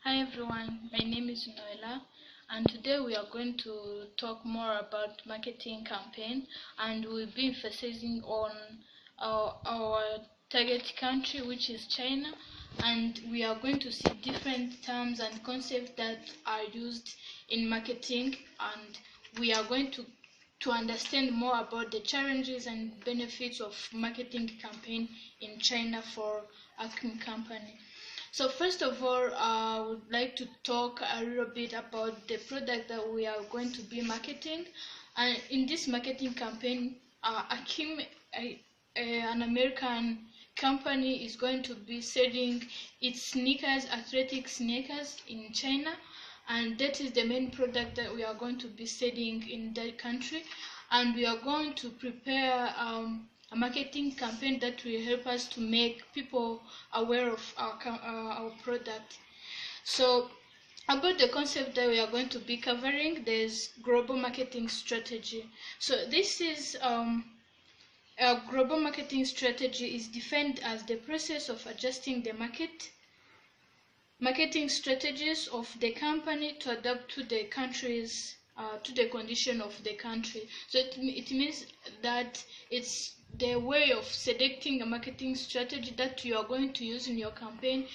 Hi everyone, my name is Noela, and today we are going to talk more about marketing campaign, and we'll be emphasizing on our target country, which is China, and we are going to see different terms and concepts that are used in marketing, and we are going to understand more about the challenges and benefits of marketing campaign in China for Acme company. So first of all, I would like to talk a little bit about the product that we are going to be marketing. And in this marketing campaign, Akim, an American company, is going to be selling its sneakers, athletic sneakers, in China, and that is the main product that we are going to be selling in that country. And we are going to prepare a marketing campaign that will help us to make people aware of our product. So about the concept that we are going to be covering, there's global marketing strategy. So this is a global marketing strategy is defined as the process of adjusting the marketing strategies of the company to adapt to the country's to the condition of the country. So it means that it's the way of selecting a marketing strategy that you are going to use in your campaign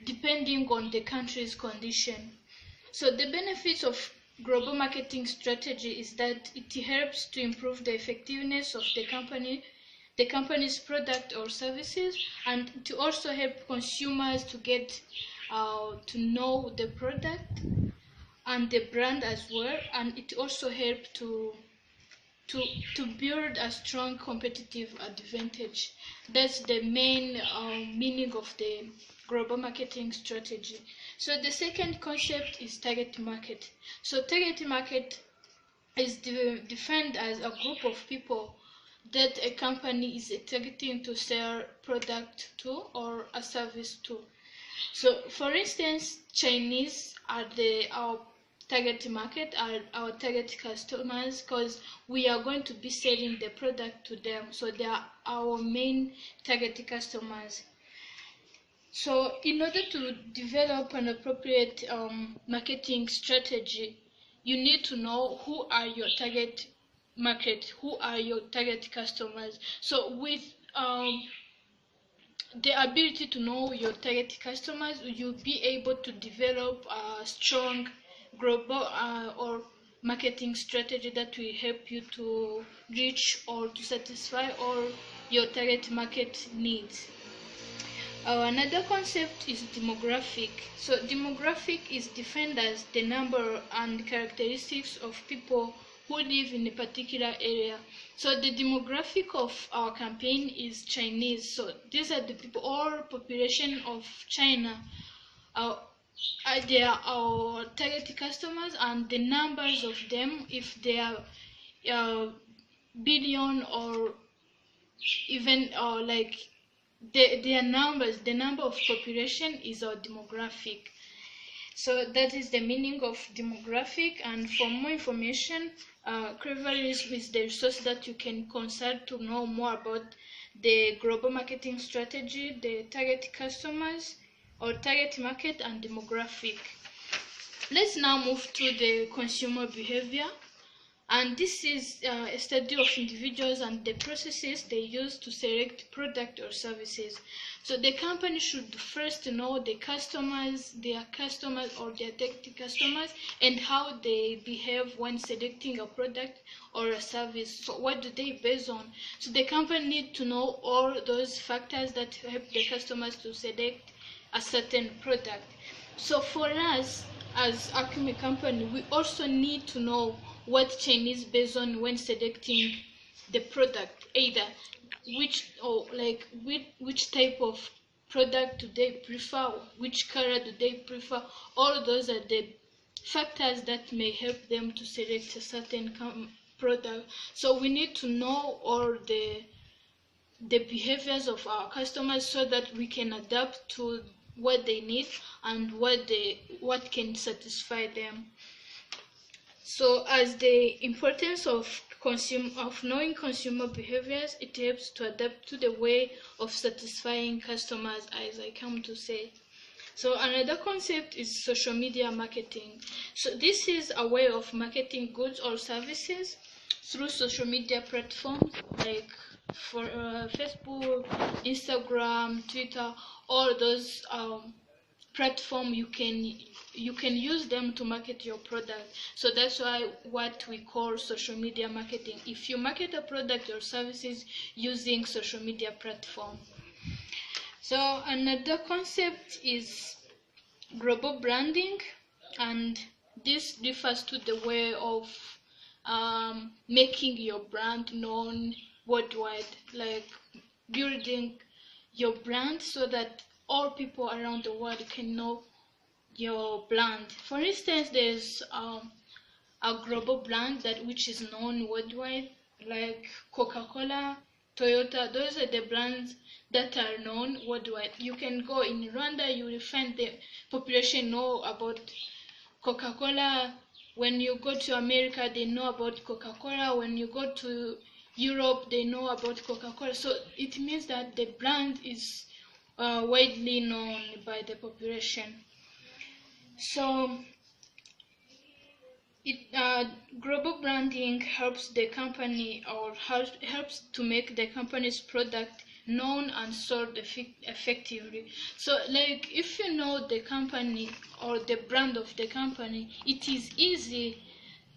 depending on the country's condition. So the benefits of global marketing strategy is that it helps to improve the effectiveness of the company's product or services, and to also help consumers to get to know the product and the brand as well, and it also helps to build a strong competitive advantage. That's the main meaning of the global marketing strategy. So the second concept is target market. So target market is defined as a group of people that a company is targeting to sell product to or a service to. So for instance, Chinese are our target market, are our target customers, because we are going to be selling the product to them. So they are our main target customers. So in order to develop an appropriate marketing strategy, you need to know who are your target market, who are your target customers. So with the ability to know your target customers, you'll be able to develop a strong global or marketing strategy that will help you to reach or to satisfy all your target market needs. Another concept is demographic. So demographic is defined as the number and characteristics of people who live in a particular area. So the demographic of our campaign is Chinese. So these are the people, all population of China. They are our target customers, and the numbers of them, if they are billion or even like their numbers, the number of population is our demographic. So that is the meaning of demographic. And for more information, Cleverly is the resource that you can consult to know more about the global marketing strategy, the target customers or target market, and demographic. Let's now move to the consumer behavior. And this is a study of individuals and the processes they use to select product or services. So the company should first know the customers, their customers or their target customers, and how they behave when selecting a product or a service. So what do they base on? So the company needs to know all those factors that help the customers to select a certain product. So for us as Acme company, we also need to know what Chinese based on when selecting the product, either which type of product do they prefer, which color do they prefer. All those are the factors that may help them to select a certain product. So we need to know all the behaviors of our customers so that we can adapt to what they need and what can satisfy them. So as the importance of knowing consumer behaviors, it helps to adapt to the way of satisfying customers, as I come to say. So another concept is social media marketing. So this is a way of marketing goods or services through social media platforms like for Facebook, Instagram, Twitter, all those platform. You can use them to market your product. So that's why what we call social media marketing. If you market a product or services using social media platform. So another concept is global branding, and this refers to the way of making your brand known worldwide, like building your brand so that all people around the world can know your brand. For instance, there's a global brand that which is known worldwide, like Coca-Cola, Toyota. Those are the brands that are known worldwide. You can go in Rwanda, you will find the population know about Coca-Cola. When you go to America, they know about Coca-Cola. When you go to Europe, they know about Coca-Cola. So it means that the brand is widely known by the population. So global branding helps the company, or helps to make the company's product known and sold effectively. So like if you know the company or the brand of the company, it is easy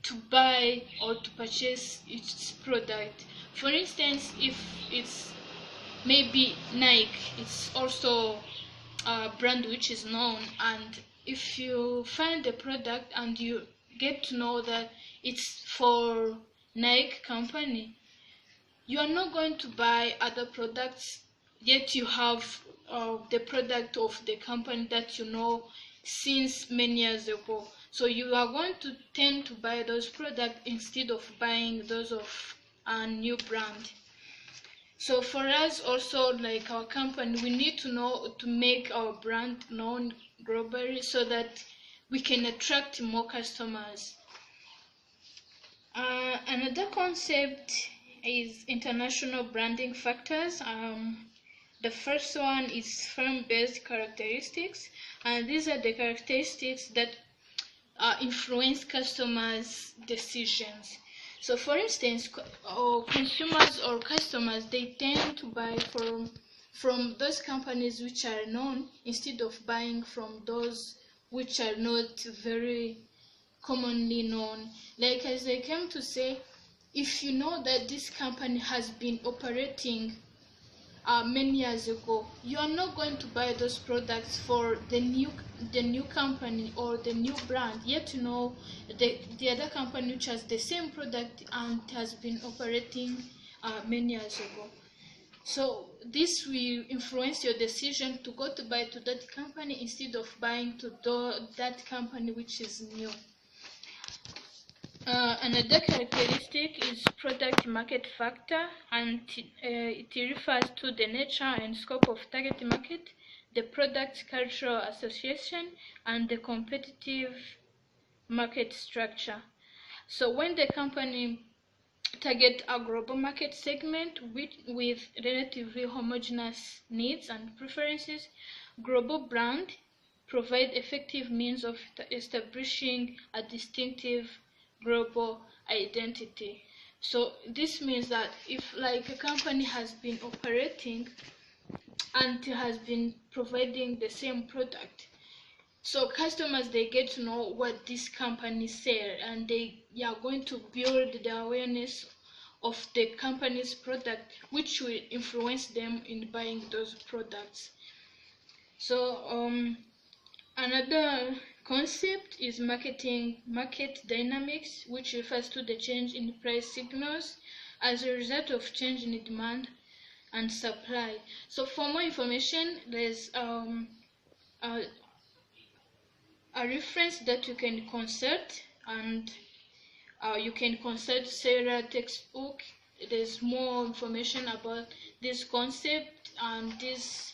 to buy or to purchase its product. For instance, if it's maybe Nike, it's also a brand which is known, and if you find the product and you get to know that it's for Nike company, you are not going to buy other products, yet you have the product of the company that you know since many years ago. So you are going to tend to buy those products instead of buying those of a new brand. So for us also, like our company, we need to know to make our brand known globally so that we can attract more customers. Another concept is international branding factors. The first one is firm-based characteristics, and these are the characteristics that influence customers' decisions. So for instance, consumers or customers, they tend to buy from those companies which are known instead of buying from those which are not very commonly known. Like as I came to say, if you know that this company has been operating many years ago, you are not going to buy those products for the new company or the new brand. Yet you know the other company which has the same product and has been operating many years ago. So this will influence your decision to go to buy to that company instead of buying to that company which is new. Another characteristic is product market factor, and it refers to the nature and scope of target market, the product cultural association, and the competitive market structure. So when the company target a global market segment with relatively homogeneous needs and preferences, global brand provide effective means of establishing a distinctive global identity. So this means that if like a company has been operating and has been providing the same product, so customers, they get to know what this company sell, and they are going to build the awareness of the company's product, which will influence them in buying those products. So another concept is market dynamics, which refers to the change in price signals as a result of change in demand and supply. So for more information, there's a reference that you can consult, and you can consult Sarah textbook. There's more information about this concept and this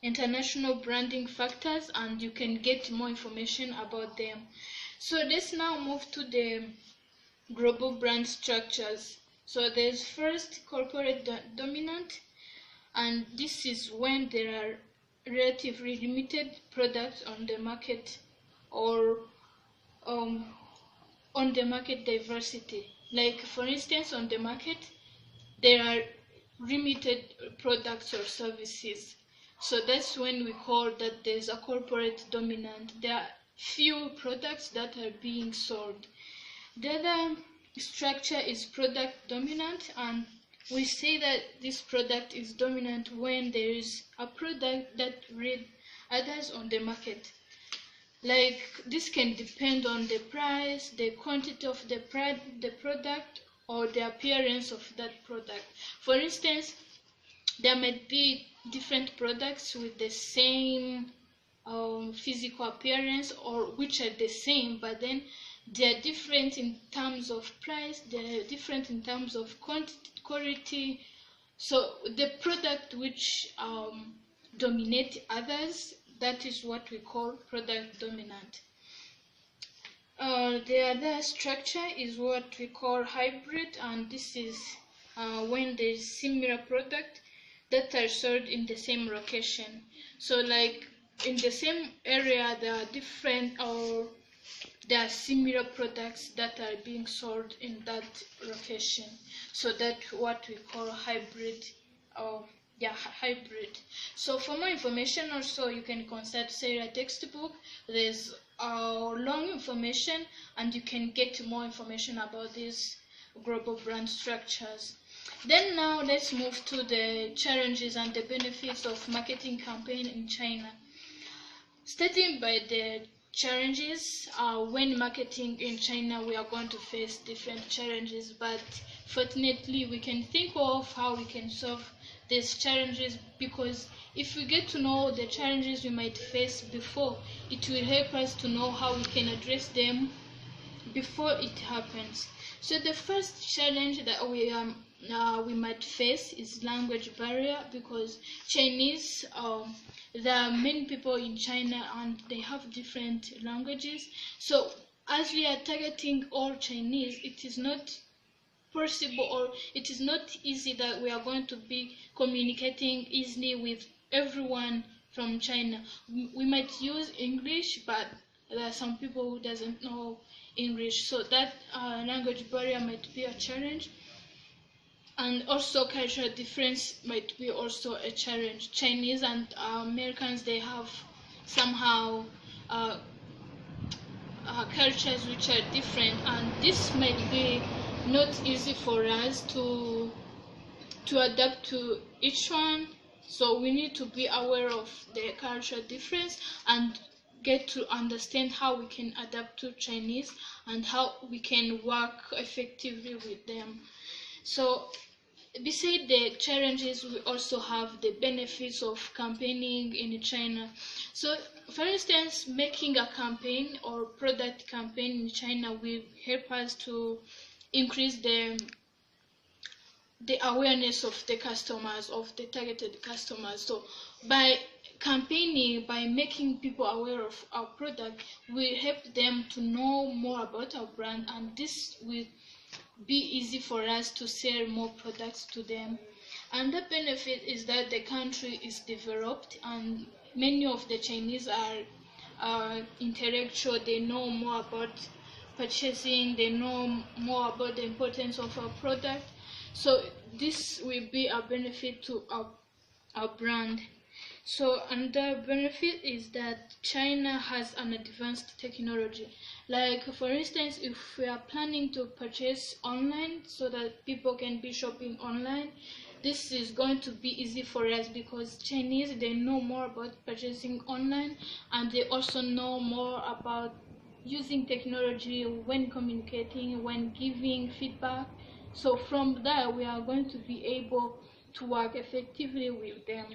international branding factors, and you can get more information about them. So let's now move to the global brand structures. So there's first corporate dominant, and this is when there are relatively limited products on the market, or um, on the market diversity. Like for instance, on the market there are limited products or services. So that's when we call that there's a corporate dominant. There are few products that are being sold. The other structure is product dominant, and we say that this product is dominant when there is a product that read others on the market. Like this can depend on the price, the quantity of the product, or the appearance of that product. For instance, there might be different products with the same physical appearance, or which are the same, but then they are different in terms of price, they are different in terms of quality. So the product which dominate others, that is what we call product dominant. The other structure is what we call hybrid, and this is when there is similar product that are sold in the same location. So like in the same area there are different, or there are similar products that are being sold in that location. So that's what we call hybrid, or hybrid. So for more information also, you can consult Sarah textbook. There's long information, and you can get more information about these global brand structures. Then now let's move to the challenges and the benefits of marketing campaign in China. Starting by the challenges, when marketing in China, we are going to face different challenges, but fortunately we can think of how we can solve these challenges, because if we get to know the challenges we might face before, it will help us to know how we can address them before it happens. So the first challenge that we might face is language barrier, because Chinese, there are many people in China and they have different languages. So as we are targeting all Chinese, it is not possible, or it is not easy that we are going to be communicating easily with everyone from China. We might use English, but there are some people who doesn't know English, so that language barrier might be a challenge. And also cultural difference might be also a challenge. Chinese and Americans, they have somehow cultures which are different, and this might be not easy for us to adapt to each one. So we need to be aware of the cultural difference and get to understand how we can adapt to Chinese and how we can work effectively with them. So beside the challenges, we also have the benefits of campaigning in China. So for instance, making a campaign or product campaign in China will help us to increase the awareness of the customers, of the targeted customers. So by campaigning, by making people aware of our product, we help them to know more about our brand, and this will be easy for us to sell more products to them. And the benefit is that the country is developed, and many of the Chinese are intellectual. They know more about purchasing, they know more about the importance of our product. So this will be a benefit to our brand. So another benefit is that China has an advanced technology. Like for instance, if we are planning to purchase online so that people can be shopping online, this is going to be easy for us, because Chinese, they know more about purchasing online, and they also know more about using technology when communicating, when giving feedback. So from there, we are going to be able to work effectively with them.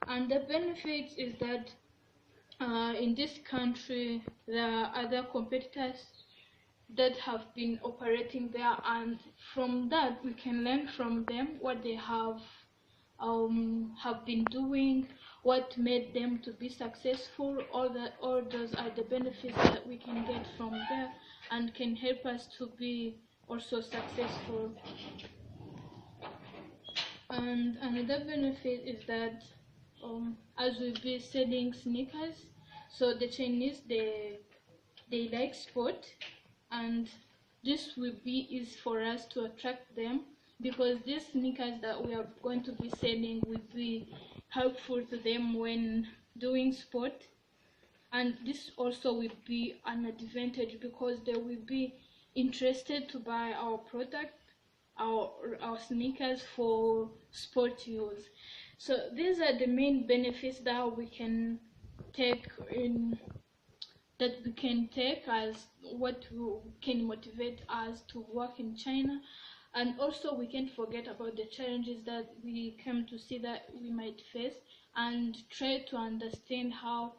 And the benefit is that in this country, there are other competitors that have been operating there, and from that we can learn from them what they have been doing, what made them to be successful. All those are the benefits that we can get from there, and can help us to be also successful. And another benefit is that as we'll be selling sneakers. So the Chinese, they like sport, and this will be easy for us to attract them, because these sneakers that we are going to be selling will be helpful to them when doing sport. And this also will be an advantage because they will be interested to buy our product, our sneakers for sport use. So these are the main benefits that we can take as what can motivate us to work in China. And also we can't forget about the challenges that we come to see that we might face, and try to understand how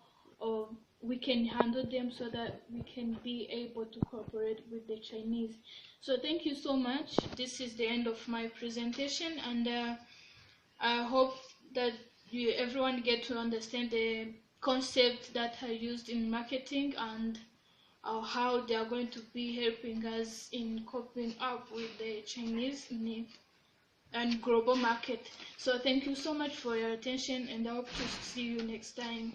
we can handle them so that we can be able to cooperate with the Chinese. So thank you so much. This is the end of my presentation, and I hope that everyone get to understand the concepts that are used in marketing, and how they are going to be helping us in coping up with the Chinese and global market. So thank you so much for your attention, and I hope to see you next time.